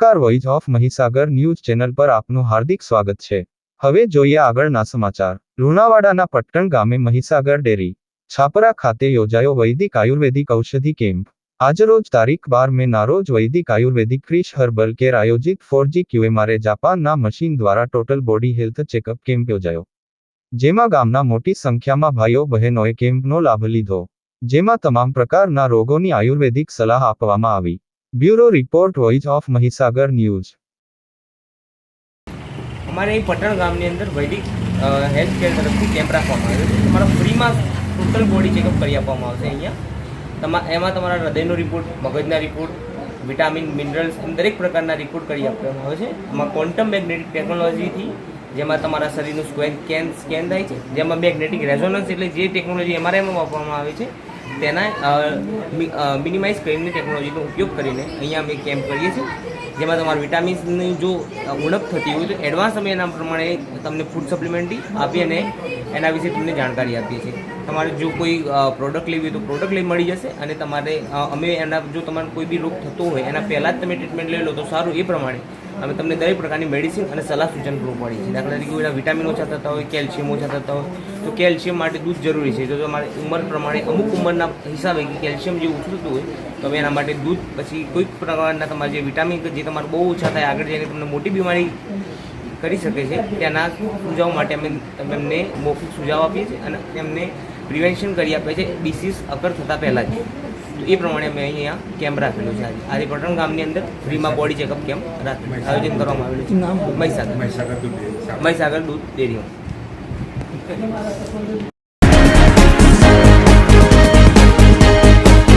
નમસ્કાર, voice of Mahisagar news channel પર આપનું હાર્દિક સ્વાગત છે। હવે જોઈએ આગળના સમાચાર। લુણાવાડાના પટ્ટણ ગામે મહીસાગર ડેરી છાપરા ખાતે યોજાયો વૈદિક આયુર્વેદિક ઔષધિ કેમ્પ। આજરોજ તારીખ 12 મેના રોજ વૈદિક આયુર્વેદિક ક્રિશ હર્બલ કેર આયોજિત 4G QMRA જાપાનના મશીન દ્વારા total body health checkup camp યોજાયો, જેમાં ગામના મોટી સંખ્યામાં ભાઈઓ બહેનોએ કેમ્પનો લાભ લીધો, જેમાં તમામ પ્રકારના રોગોની આયુર્વેદિક સલાહ આપવામાં આવી। Bureau report, voice of Mahisagar news. अमारे पट्टण गामनी अंदर वैदिक हेल्थ केर तरफथी केम्प राखवामां आव्यो छे। तमारा फ्री में टोटल बॉडी चेकअप करी आपवामां आवशे। अहींया एमां तमारा हृदयनो रिपोर्ट, मगजना रिपोर्ट, विटामिन मिनरल्स दरेक प्रकारना रिपोर्ट करी आपवामां आवे छे। एमां क्वॉन्टम मैग्नेटिक टेक्नोलॉजी थी जेमां तमारा शरीरनुं स्केन थाय छे, जेमां मैग्नेटिक रेजोनन्स एटले जे टेक्नोलॉजी एमआरआई में वापरवामां आवे छे तेना मिनिमाइज करीने टेक्नोलॉजीनो उपयोग करीने अहींया अमे केम्प करीए छीए, जेमां तमारा विटामिन्सनी जो उणप थती होय तो एडवांस अमे एना प्रमाणे तमने फूड सप्लिमेंटरी आपी अने एना विषे तमने जानकारी आपीए छीए। तमारे जो कोई प्रोडक्ट लेवी हो तो प्रोडक्ट लई मळी जशे अने तमारे अमे एना जो तमारे कोई बी रोग थतो होय एना पहेला ज तमे ट्रीटमेंट लई लो तो सारूं। ए प्रमाणे अमे तमने दरेक प्रकारनी मेडिसिन अने सलाह सूचन पूरुं पाडीए छीए। दाखला तरीके कोईना विटामिन ओछा थता होय, केल्शियम ओछा थता होय तो केल्शियम माटे दूध जरूरी छे। तो तमारे उमर प्रमाणे अमुक उमरना हिसाबे कि केल्शियम जे ओछुं थतुं होय तो एना माटे दूध, पछी कोई प्रकारना तमारे जे विटामिन जे तमारे बहु ओछा थाय आगळ जईने तमने मोटी बीमारी करी शके छे तेना सुझाव माटे अमे तमने मौखिक सुझाव आपीए छीए अने तेમને प्रिवेन्शन करी आपीए छीए डिसीज अकर थता पहेला ज। तो ए प्रमाणे अमे अहींया केम्प राखेलो छे। आज पट्टण गामनी अंदर फ्री में बॉडी चेकअप केम्प आयोजन करवामां आवेलुं छे। महीसागर दूध डेरी।